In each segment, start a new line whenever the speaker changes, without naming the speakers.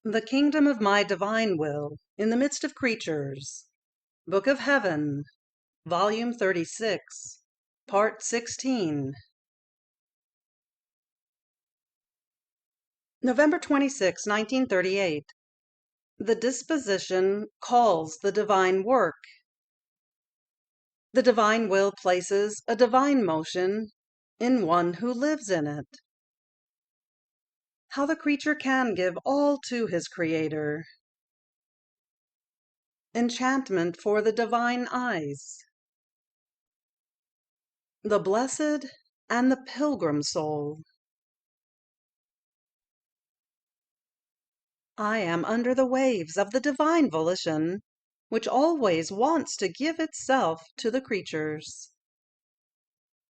The kingdom of my divine will in the midst of creatures. Book of Heaven, Volume 36, Part 16. November 26, 1938. The disposition calls the divine work. The divine will places a divine motion in one who lives in it. How the creature can give all to his Creator. Enchantment for the divine eyes. The blessed and the pilgrim soul. I am under the waves of the divine volition, which always wants to give itself to the creatures.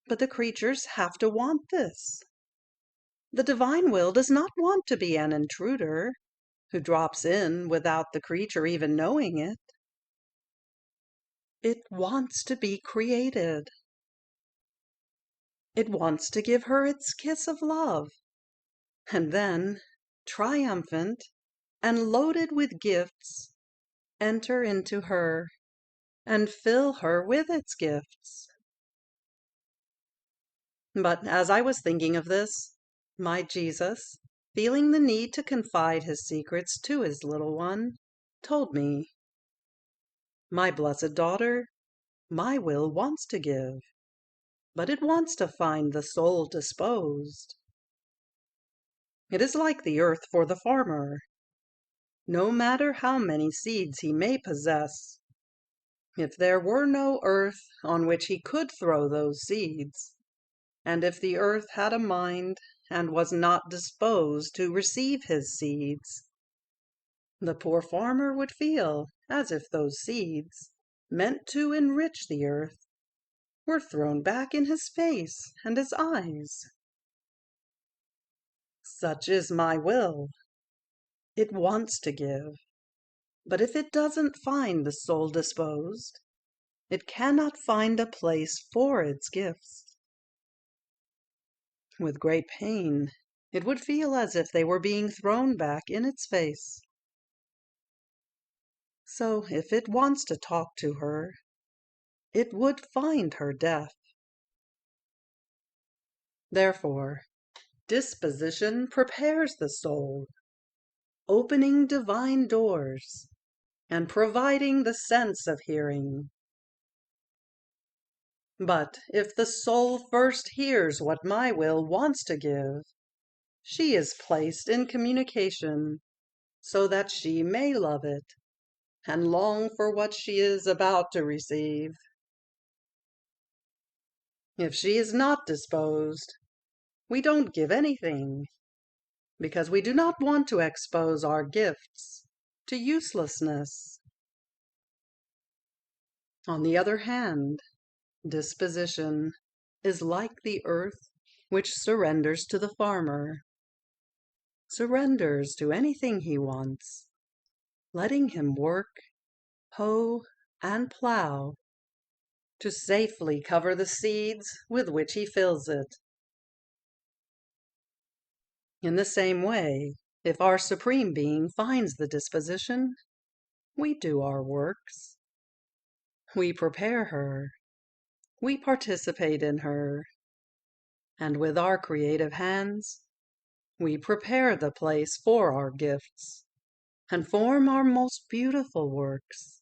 But the creatures have to want this. The divine will does not want to be an intruder who drops in without the creature even knowing it. It wants to be created. It wants to give her its kiss of love, and then, triumphant and loaded with gifts, enter into her and fill her with its gifts. But as I was thinking of this, my Jesus, feeling the need to confide his secrets to his little one, told me, "My blessed daughter, my will wants to give, but it wants to find the soul disposed. It is like the earth for the farmer. No matter how many seeds he may possess, if there were no earth on which he could throw those seeds, and if the earth had a mind and was not disposed to receive his seeds, the poor farmer would feel as if those seeds, meant to enrich the earth, were thrown back in his face and his eyes. Such is my will. It wants to give, but if it doesn't find the soul disposed, it cannot find a place for its gifts. With great pain, it would feel as if they were being thrown back in its face. So if it wants to talk to her, it would find her deaf. Therefore, disposition prepares the soul, opening divine doors and providing the sense of hearing. But if the soul first hears what my will wants to give, she is placed in communication so that she may love it and long for what she is about to receive. If she is not disposed, we don't give anything, because we do not want to expose our gifts to uselessness. On the other hand, disposition is like the earth which surrenders to the farmer, surrenders to anything he wants, letting him work, hoe, and plow to safely cover the seeds with which he fills it. In the same way, if our Supreme Being finds the disposition, we do our works. We prepare her, we participate in her, and with our creative hands, we prepare the place for our gifts and form our most beautiful works.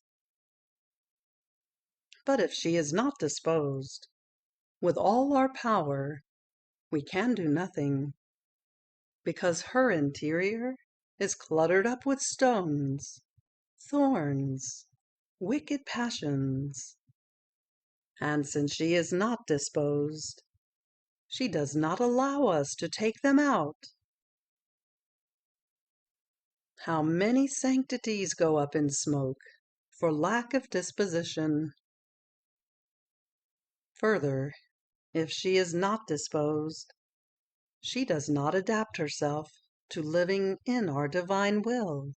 But if she is not disposed, with all our power, we can do nothing, because her interior is cluttered up with stones, thorns, wicked passions. And since she is not disposed, she does not allow us to take them out. How many sanctities go up in smoke for lack of disposition! Further, if she is not disposed, she does not adapt herself to living in our divine will.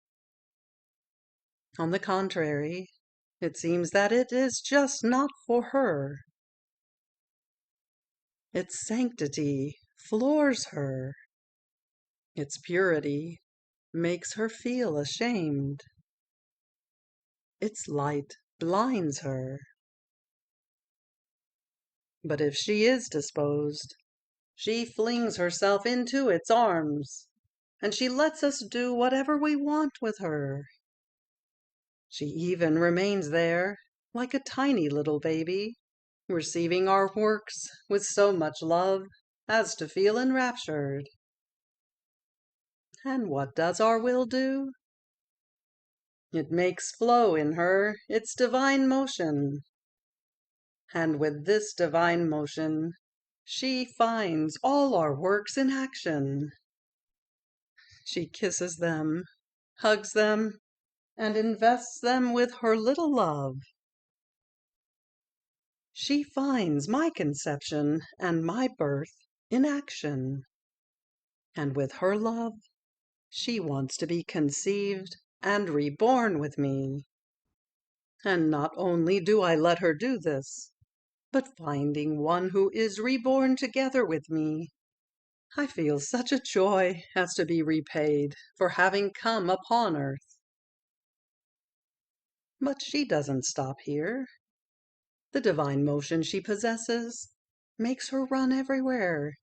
On the contrary, it seems that it is just not for her. Its sanctity floors her. Its purity makes her feel ashamed. Its light blinds her. But if she is disposed, she flings herself into its arms, and she lets us do whatever we want with her. She even remains there, like a tiny little baby, receiving our works with so much love as to feel enraptured. And what does our will do? It makes flow in her its divine motion, and with this divine motion she finds all our works in action. She kisses them, hugs them, and invests them with her little love. She finds my conception and my birth in action, and with her love she wants to be conceived and reborn with me. And not only do I let her do this, but finding one who is reborn together with me, I feel such a joy as to be repaid for having come upon earth. But she doesn't stop here. The divine motion she possesses makes her run everywhere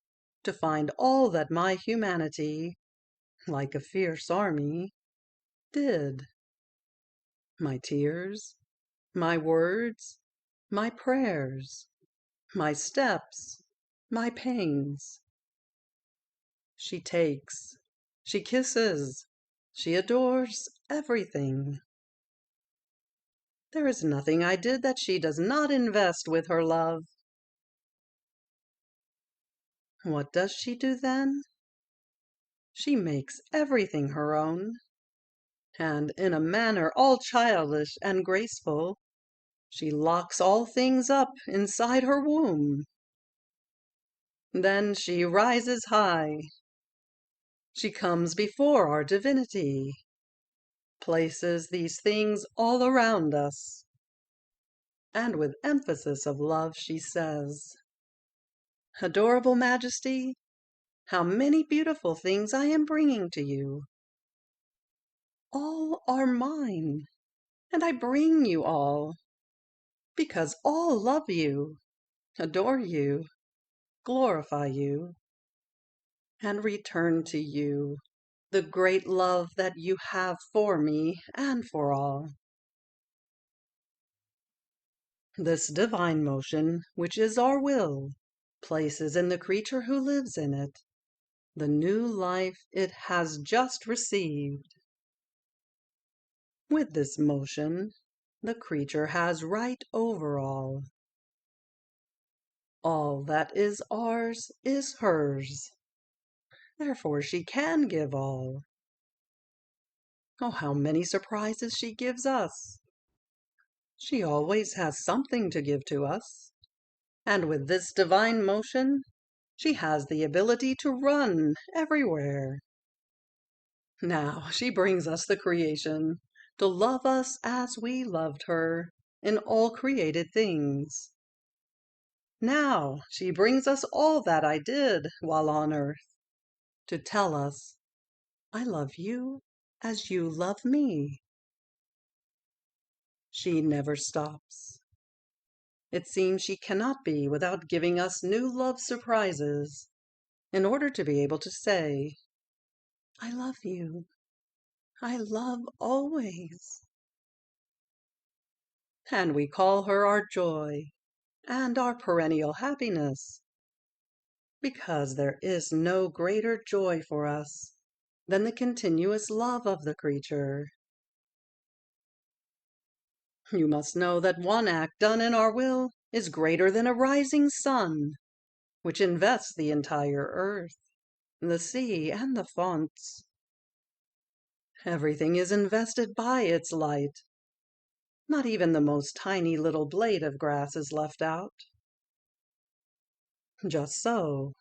to find all that my humanity, like a fierce army, did. My tears, my words, my prayers, my steps, my pains. She takes, she kisses, she adores everything. There is nothing I did that she does not invest with her love. What does she do then? She makes everything her own, and in a manner all childish and graceful, she locks all things up inside her womb. Then she rises high. She comes before our divinity, places these things all around us, and with emphasis of love she says, "Adorable Majesty, how many beautiful things I am bringing to you. All are mine, and I bring you all, because all love you, adore you, glorify you, and return to you the great love that you have for me and for all." This divine motion, which is our will, places in the creature who lives in it the new life it has just received. With this motion, the creature has right over all. All that is ours is hers. Therefore she can give all. Oh, how many surprises she gives us! She always has something to give to us. And with this divine motion, she has the ability to run everywhere. Now she brings us the creation, to love us as we loved her in all created things. Now she brings us all that I did while on earth, to tell us, "I love you as you love me." She never stops. It seems she cannot be without giving us new love surprises, in order to be able to say, "I love you. I love always." And we call her our joy and our perennial happiness, because there is no greater joy for us than the continuous love of the creature. You must know that one act done in our will is greater than a rising sun, which invests the entire earth, the sea, and the fonts. Everything is invested by its light. Not even the most tiny little blade of grass is left out. Just so,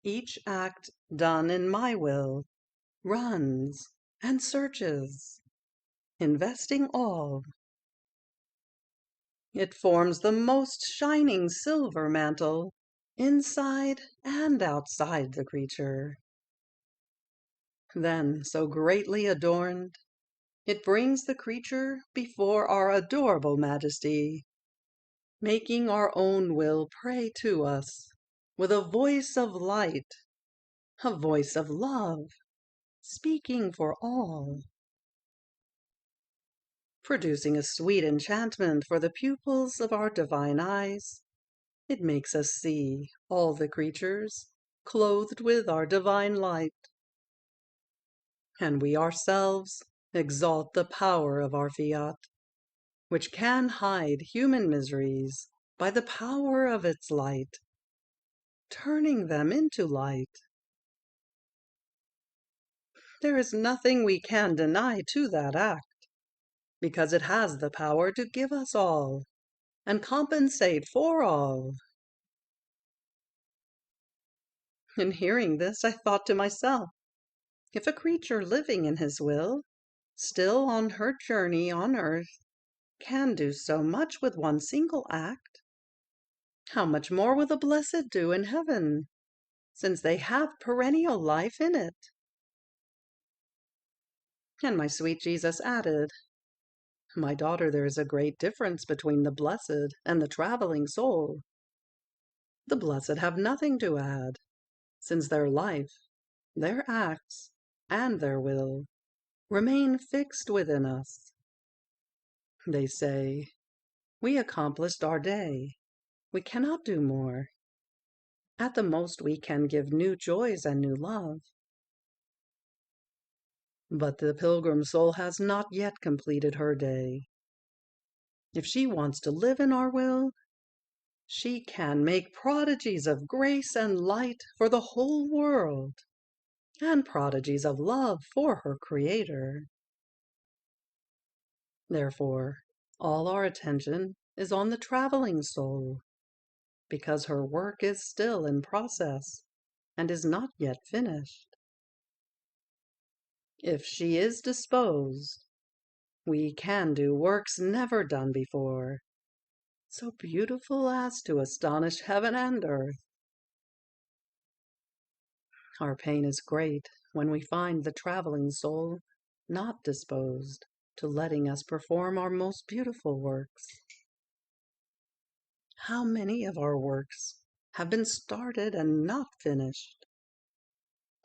each act done in my will runs and searches, investing all. It forms the most shining silver mantle inside and outside the creature. Then, so greatly adorned, it brings the creature before our adorable Majesty, making our own will pray to us with a voice of light, a voice of love, speaking for all, producing a sweet enchantment for the pupils of our divine eyes. It makes us see all the creatures clothed with our divine light, and we ourselves exalt the power of our Fiat, which can hide human miseries by the power of its light, turning them into light. There is nothing we can deny to that act, because it has the power to give us all and compensate for all. In hearing this, I thought to myself, if a creature living in his will, still on her journey on earth, can do so much with one single act, how much more will the blessed do in heaven, since they have perennial life in it? And my sweet Jesus added, "My daughter, there is a great difference between the blessed and the traveling soul. The blessed have nothing to add, since their life, their acts, and their will remain fixed within us. They say, 'We accomplished our day. We cannot do more. At the most we can give new joys and new love.' But the pilgrim soul has not yet completed her day. If she wants to live in our will, she can make prodigies of grace and light for the whole world, and prodigies of love for her Creator. Therefore, all our attention is on the traveling soul, because her work is still in process and is not yet finished. If she is disposed, we can do works never done before, so beautiful as to astonish heaven and earth. Our pain is great when we find the traveling soul not disposed to letting us perform our most beautiful works. How many of our works have been started and not finished,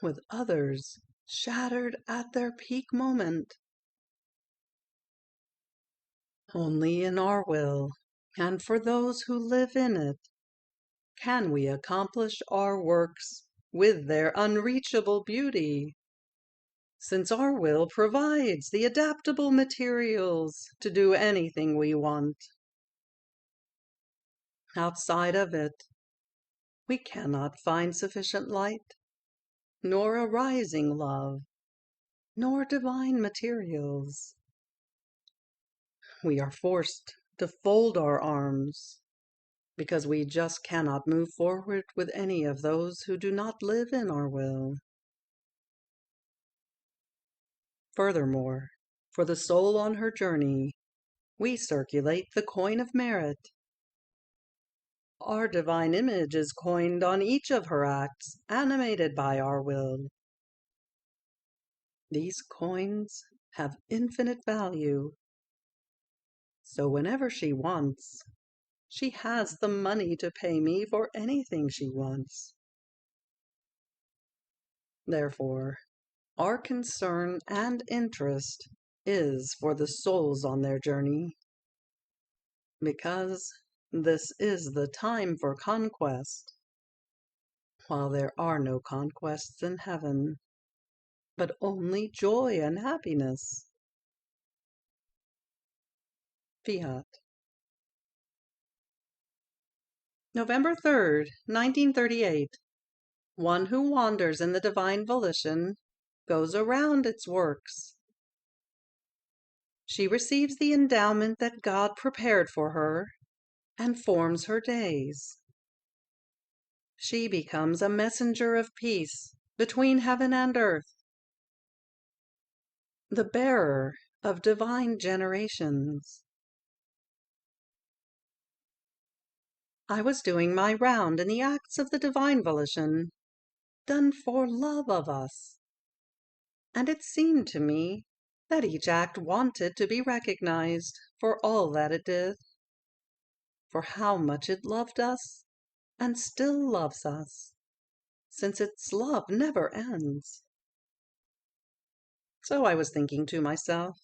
with others shattered at their peak moment? Only in our will, and for those who live in it, can we accomplish our works with their unreachable beauty, since our will provides the adaptable materials to do anything we want. Outside of it, we cannot find sufficient light, nor a rising love, nor divine materials. We are forced to fold our arms, because we just cannot move forward with any of those who do not live in our will. Furthermore, for the soul on her journey, we circulate the coin of merit. Our divine image is coined on each of her acts, animated by our will. These coins have infinite value, so whenever she wants, she has the money to pay me for anything she wants. Therefore, our concern and interest is for the souls on their journey, because this is the time for conquest, while there are no conquests in heaven, but only joy and happiness. Fiat. November 3rd, 1938. One who wanders in the divine volition goes around its works. She receives the endowment that God prepared for her and forms her days. She becomes a messenger of peace between heaven and earth, the bearer of divine generations. I was doing my round in the acts of the divine volition, done for love of us. and it seemed to me that each act wanted to be recognized for all that it did, for how much it loved us and still loves us, since its love never ends. So I was thinking to myself,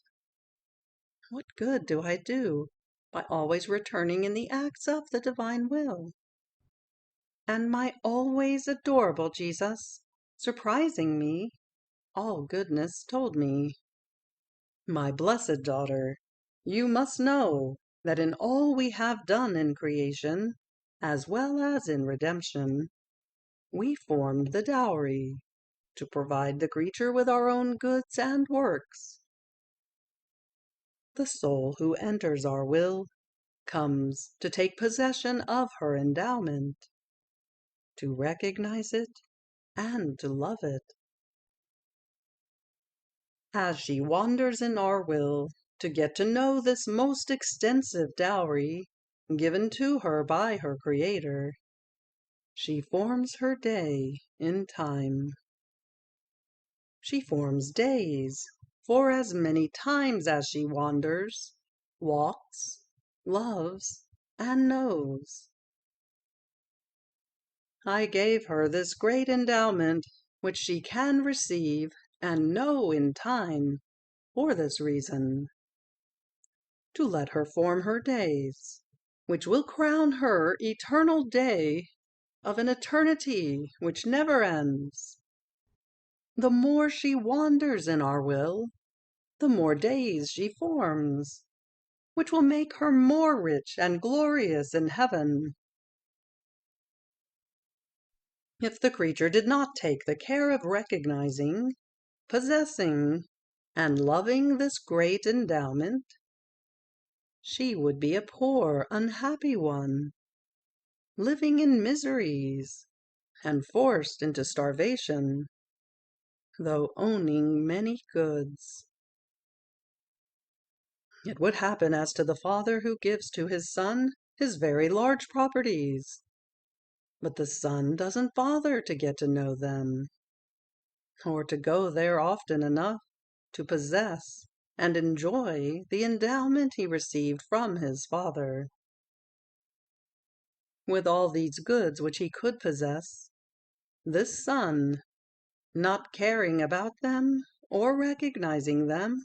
what good do I do by always returning in the acts of the divine will? And my always adorable Jesus, surprising me, all goodness told me, my blessed daughter, you must know that in all we have done in creation, as well as in redemption, we formed the dowry to provide the creature with our own goods and works. The soul who enters our will comes to take possession of her endowment, to recognize it and to love it. As she wanders in our will to get to know this most extensive dowry given to her by her Creator, she forms her day in time. She forms days for as many times as she wanders, walks, loves, and knows. I gave her this great endowment which she can receive and know in time for this reason, to let her form her days, which will crown her eternal day of an eternity which never ends. The more she wanders in our will, the more days she forms, which will make her more rich and glorious in heaven. If the creature did not take the care of recognizing, possessing, and loving this great endowment, she would be a poor, unhappy one, living in miseries, and forced into starvation, though owning many goods. It would happen as to the father who gives to his son his very large properties, but the son doesn't bother to get to know them, or to go there often enough to possess and enjoy the endowment he received from his father. With all these goods which he could possess, this son, not caring about them or recognizing them,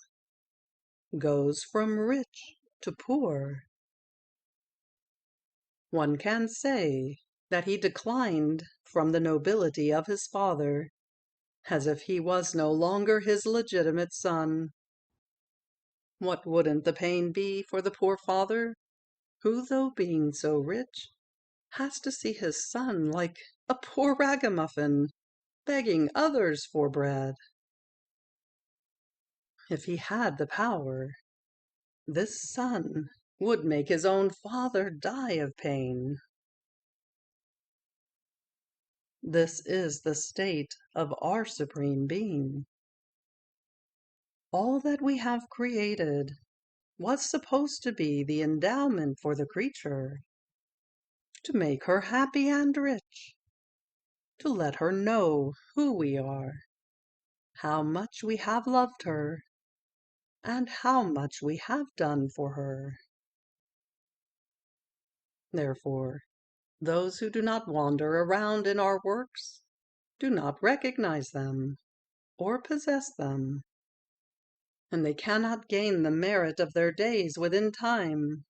goes from rich to poor. One can say that he declined from the nobility of his father, as if he was no longer his legitimate son. What wouldn't the pain be for the poor father, who, though being so rich, has to see his son like a poor ragamuffin, begging others for bread? If he had the power, this son would make his own father die of pain. This is the state of our Supreme Being. All that we have created was supposed to be the endowment for the creature, to make her happy and rich, to let her know who we are, how much we have loved her, and how much we have done for her. Therefore, those who do not wander around in our works do not recognize them or possess them, and they cannot gain the merit of their days within time.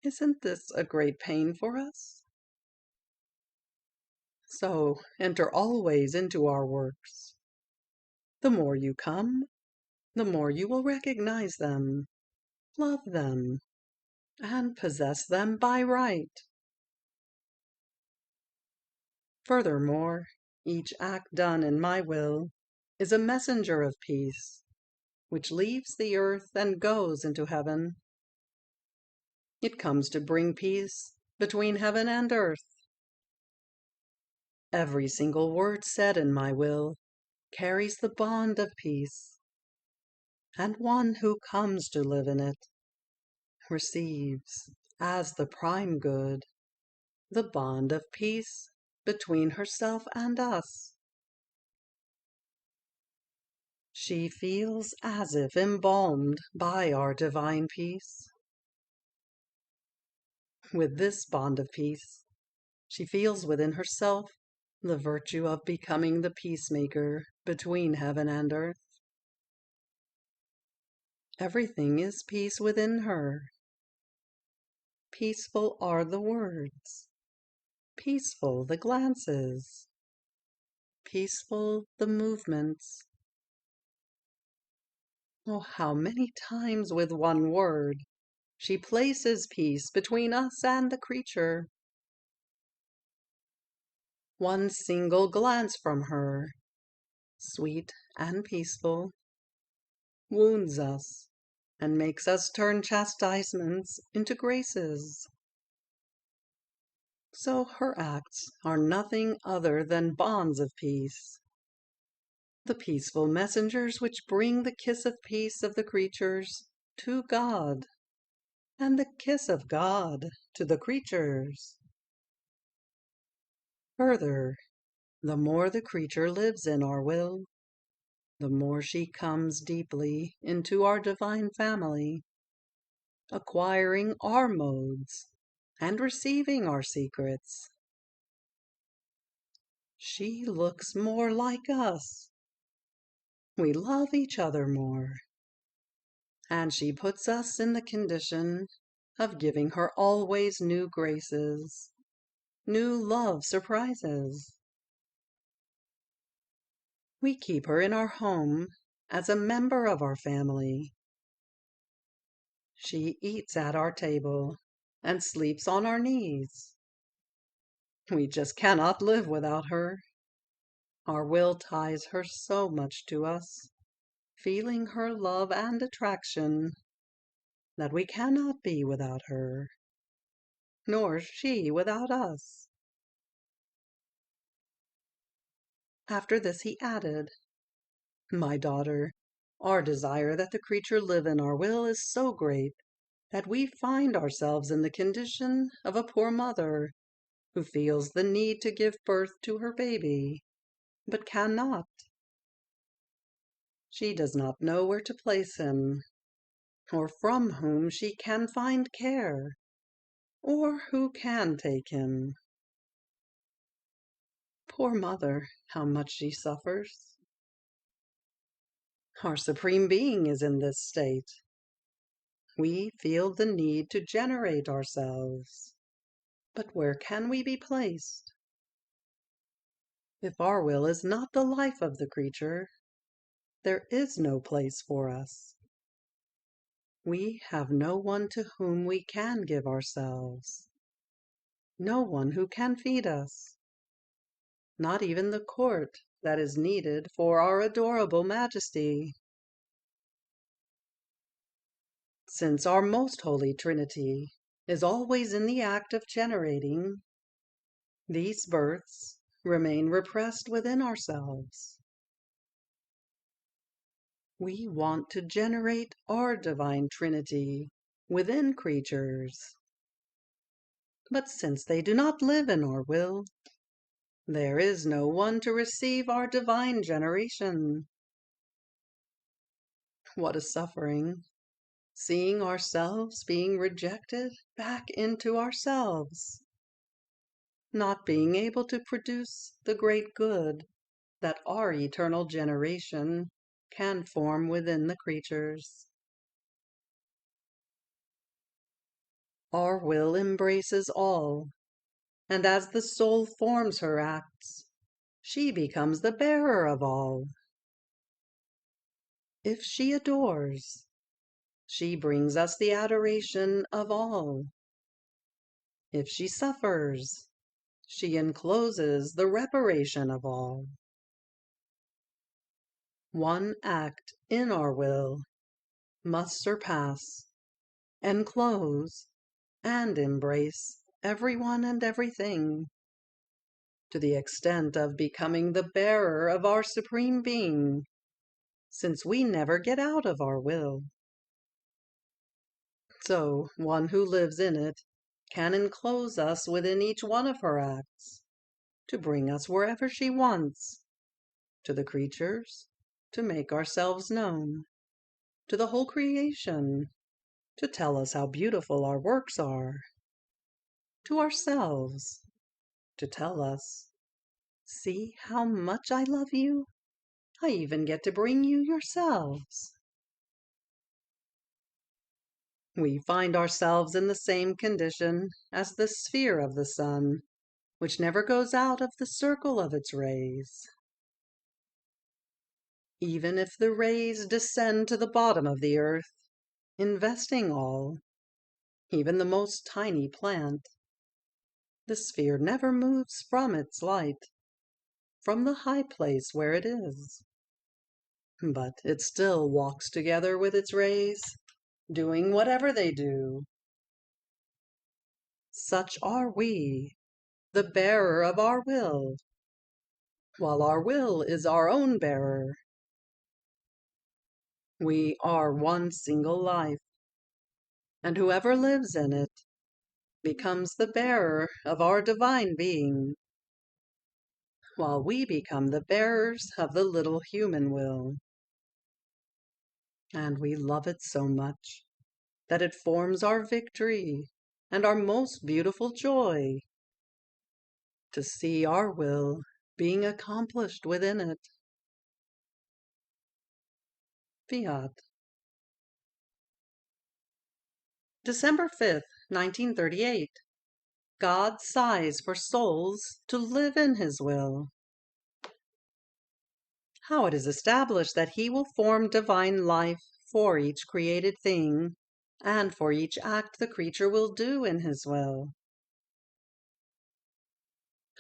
Isn't this a great pain for us? So enter always into our works. The more you come, the more you will recognize them, love them, and possess them by right. Furthermore, each act done in my will is a messenger of peace, which leaves the earth and goes into heaven. It comes to bring peace between heaven and earth. Every single word said in my will carries the bond of peace, and one who comes to live in it receives, as the prime good, the bond of peace between herself and us. She feels as if embalmed by our divine peace. With this bond of peace, she feels within herself the virtue of becoming the peacemaker between heaven and earth. Everything is peace within her. Peaceful are the words, peaceful the glances, peaceful the movements. Oh, how many times with one word she places peace between us and the creature. One single glance from her, sweet and peaceful, wounds us and makes us turn chastisements into graces. So her acts are nothing other than bonds of peace, the peaceful messengers which bring the kiss of peace of the creatures to God, and the kiss of God to the creatures. Further, the more the creature lives in our will, the more she comes deeply into our divine family, acquiring our modes and receiving our secrets. She looks more like us. We love each other more. And she puts us in the condition of giving her always new graces, new love surprises. We keep her in our home as a member of our family. She eats at our table and sleeps on our knees. We just cannot live without her. Our will ties her so much to us, feeling her love and attraction, that we cannot be without her, nor she without us. After this he added, "My daughter, our desire that the creature live in our will is so great that we find ourselves in the condition of a poor mother who feels the need to give birth to her baby, but cannot. She does not know where to place him, or from whom she can find care, or who can take him. Poor mother, how much she suffers! Our Supreme Being is in this state. We feel the need to generate ourselves, but where can we be placed? If our will is not the life of the creature, there is no place for us. We have no one to whom we can give ourselves, no one who can feed us, not even the court that is needed for our adorable Majesty. Since our most holy Trinity is always in the act of generating, these births remain repressed within ourselves. We want to generate our divine Trinity within creatures. But since they do not live in our will, there is no one to receive our divine generation. What a suffering, seeing ourselves being rejected back into ourselves, not being able to produce the great good that our eternal generation can form within the creatures. Our will embraces all, and as the soul forms her acts, she becomes the bearer of all. If she adores, she brings us the adoration of all. If she suffers, she encloses the reparation of all. One act in our will must surpass, enclose, and embrace everyone and everything, to the extent of becoming the bearer of our Supreme Being, since we never get out of our will. So one who lives in it can enclose us within each one of her acts, to bring us wherever she wants, to the creatures to make ourselves known to the whole creation, to tell us how beautiful our works are, to ourselves, to tell us, see how much I love you. I even get to bring you yourselves. We find ourselves in the same condition as the sphere of the sun, which never goes out of the circle of its rays. Even if the rays descend to the bottom of the earth, investing all, even the most tiny plant, the sphere never moves from its light, from the high place where it is. But it still walks together with its rays, doing whatever they do. Such are we, the bearer of our will, while our will is our own bearer. We are one single life, and whoever lives in it becomes the bearer of our divine being, while we become the bearers of the little human will. And we love it so much that it forms our victory and our most beautiful joy, to see our will being accomplished within it. Fiat. December 5th, 1938. God sighs for souls to live in His will. How it is established that He will form divine life for each created thing, and for each act the creature will do in His will.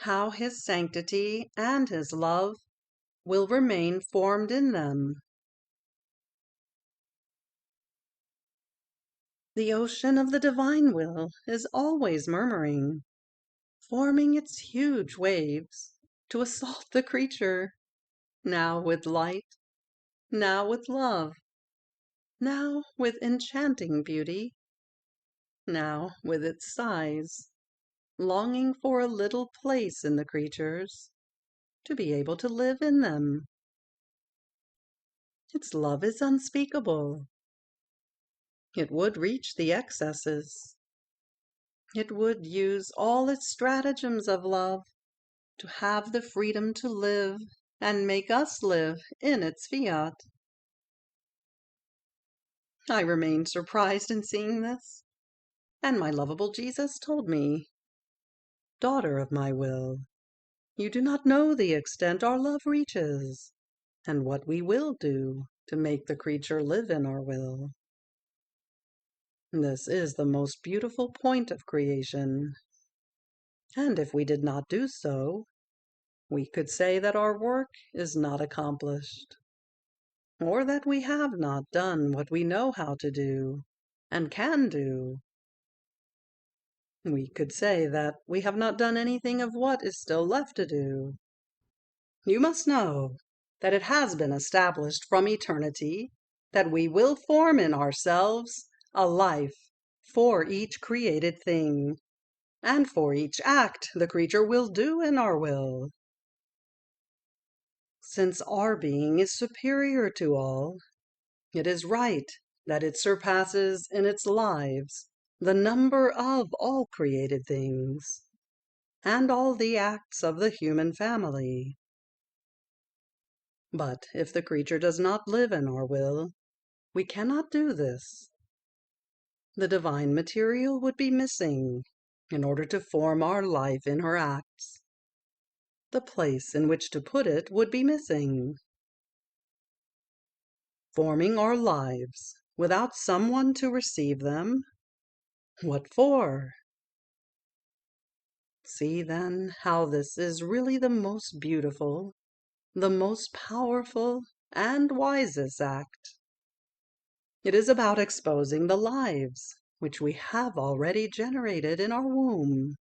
How His sanctity and His love will remain formed in them. The ocean of the divine will is always murmuring, forming its huge waves to assault the creature, now with light, now with love, now with enchanting beauty, now with its sighs, longing for a little place in the creatures, to be able to live in them. Its love is unspeakable. It would reach the excesses. It would use all its stratagems of love to have the freedom to live and make us live in its fiat. I remained surprised in seeing this, and my lovable Jesus told me, "Daughter of my will, you do not know the extent our love reaches, and what we will do to make the creature live in our will. This is the most beautiful point of creation, and if we did not do so, we could say that our work is not accomplished, or that we have not done what we know how to do and can do. We could say that we have not done anything of what is still left to do. You must know that it has been established from eternity that we will form in ourselves a life for each created thing, and for each act the creature will do in our will. Since our being is superior to all, it is right that it surpasses in its lives the number of all created things, and all the acts of the human family. But if the creature does not live in our will, we cannot do this. The divine material would be missing in order to form our life in her acts. The place in which to put it would be missing. Forming our lives without someone to receive them? What for? See, then, how this is really the most beautiful, the most powerful and wisest act. It is about exposing the lives which we have already generated in our womb.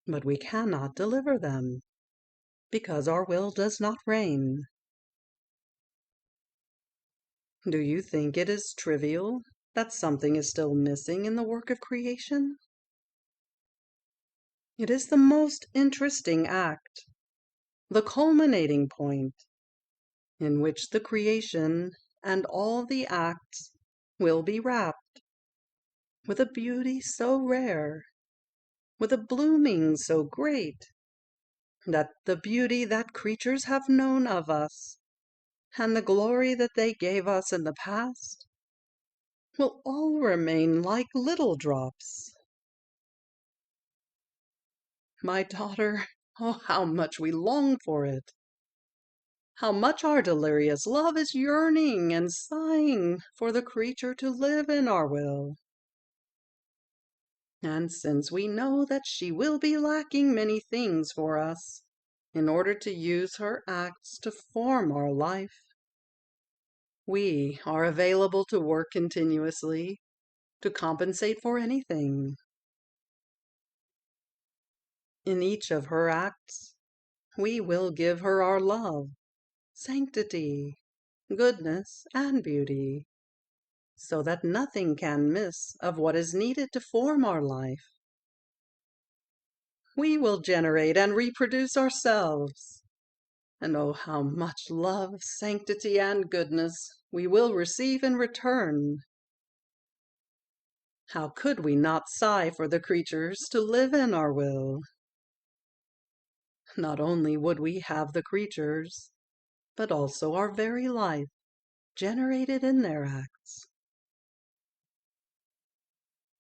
But we cannot deliver them, because our will does not reign. Do you think it is trivial that something is still missing in the work of creation? It is the most interesting act, the culminating point. in which the creation and all the acts will be wrapped, with a beauty so rare, with a blooming so great, that the beauty that creatures have known of us, and the glory that they gave us in the past, will all remain like little drops. My daughter, oh, how much we long for it! How much our delirious love is yearning and sighing for the creature to live in our will! And since we know that she will be lacking many things for us, in order to use her acts to form our life, we are available to work continuously, to compensate for anything. In each of her acts, we will give her our love, sanctity, goodness, and beauty, so that nothing can miss of what is needed to form our life. We will generate and reproduce ourselves. And oh, how much love, sanctity, and goodness we will receive in return! How could we not sigh for the creatures to live in our will? Not only would we have the creatures, but also our very life, generated in their acts.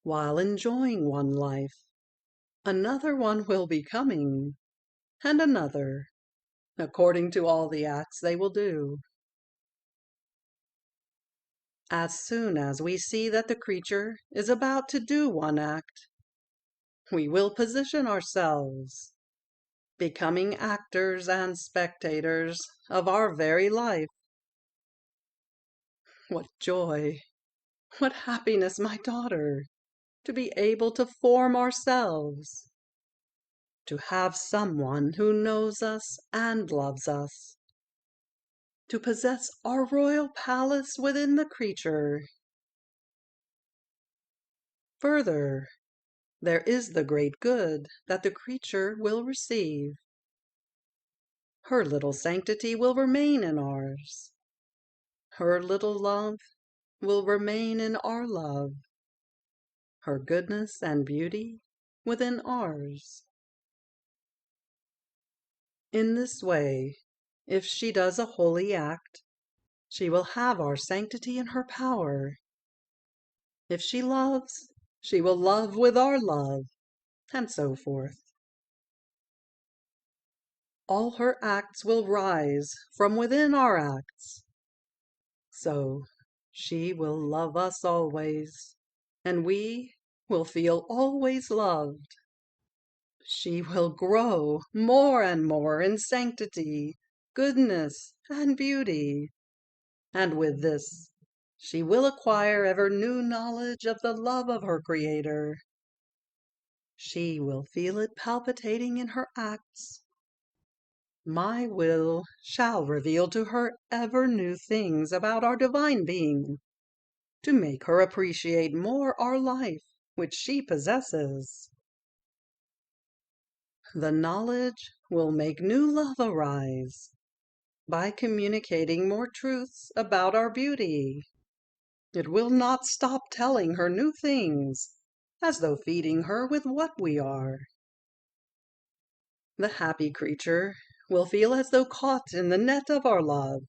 While enjoying one life, another one will be coming, and another, according to all the acts they will do. As soon as we see that the creature is about to do one act, we will position ourselves, becoming actors and spectators of our very life. What joy, what happiness, my daughter, to be able to form ourselves, to have someone who knows us and loves us, to possess our royal palace within the creature. Further, there is the great good that the creature will receive. Her little sanctity will remain in ours. Her little love will remain in our love. Her goodness and beauty within ours. In this way, if she does a holy act, she will have our sanctity in her power. If she loves, she will love with our love, and so forth. All her acts will rise from within our acts. So she will love us always, and we will feel always loved. She will grow more and more in sanctity, goodness, and beauty, and with this she will acquire ever new knowledge of the love of her Creator. She will feel it palpitating in her acts. My will shall reveal to her ever new things about our divine being, to make her appreciate more our life which she possesses. The knowledge will make new love arise by communicating more truths about our beauty. It will not stop telling her new things, as though feeding her with what we are. The happy creature will feel as though caught in the net of our love,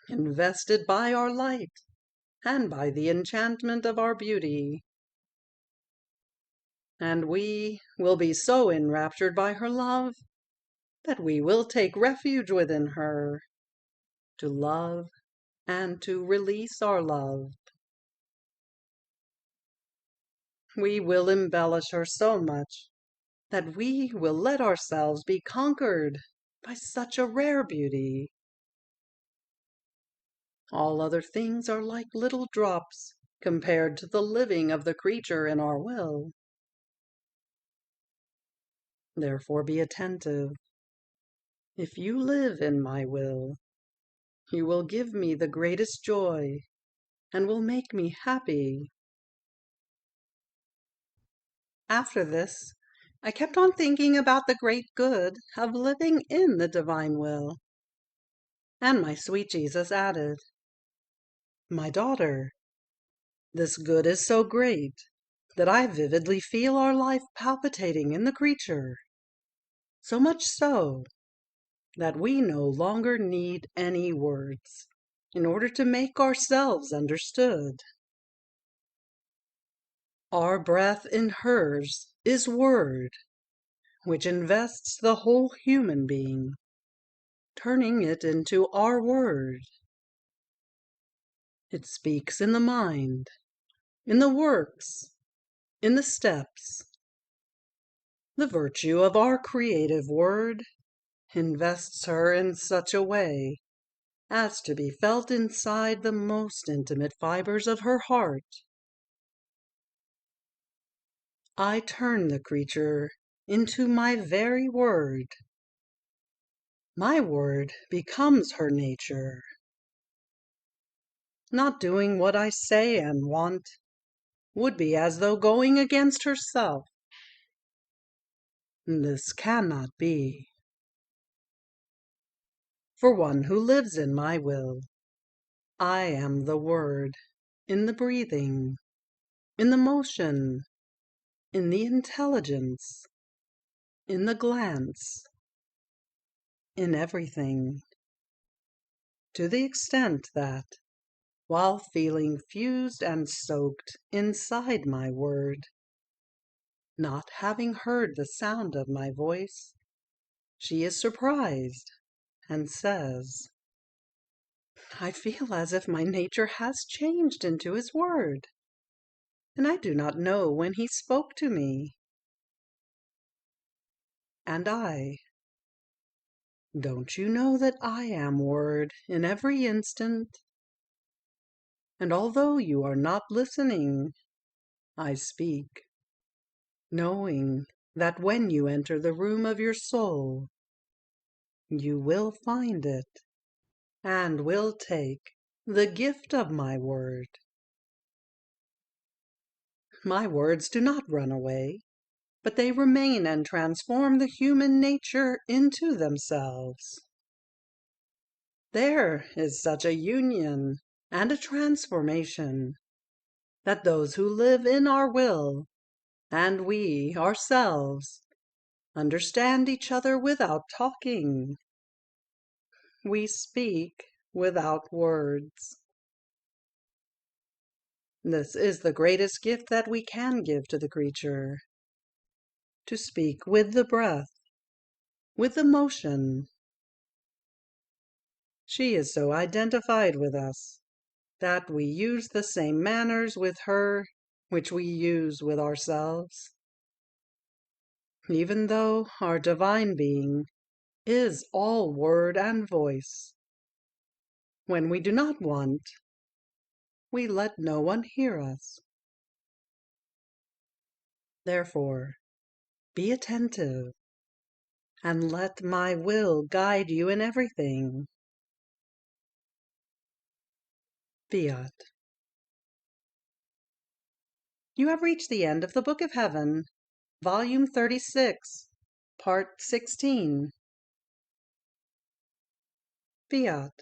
invested by our light and by the enchantment of our beauty. And we will be so enraptured by her love that we will take refuge within her, to love and to release our love. We will embellish her so much that we will let ourselves be conquered by such a rare beauty. All other things are like little drops compared to the living of the creature in our will. Therefore be attentive. If you live in my will, you will give me the greatest joy and will make me happy. After this, I kept on thinking about the great good of living in the divine will. And my sweet Jesus added, "My daughter, this good is so great that I vividly feel our life palpitating in the creature, so much so that we no longer need any words in order to make ourselves understood. Our breath in hers is word, which invests the whole human being, turning it into our word. It speaks in the mind, in the works, in the steps. The virtue of our creative word invests her in such a way as to be felt inside the most intimate fibers of her heart. I turn the creature into my very word. My word becomes her nature. Not doing what I say and want would be as though going against herself. This cannot be. For one who lives in my will, I am the word, in the breathing, in the motion, in the intelligence, in the glance, in everything, to the extent that, while feeling fused and soaked inside my word, not having heard the sound of my voice, she is surprised and says, "I feel as if my nature has changed into his word, and I do not know when he spoke to me." And I, "Don't you know that I am word in every instant? And although you are not listening, I speak, knowing that when you enter the room of your soul, you will find it, and will take the gift of my word. My words do not run away, but they remain and transform the human nature into themselves. There is such a union and a transformation that those who live in our will, and we ourselves, understand each other without talking. We speak without words. This is the greatest gift that we can give to the creature, to speak with the breath, with the motion. She is so identified with us that we use the same manners with her which we use with ourselves, even though our divine being is all word and voice. When we do not want, we let no one hear us. Therefore, be attentive, and let my will guide you in everything. Fiat. You have reached the end of the Book of Heaven, Volume 36, Part 16. Fiat.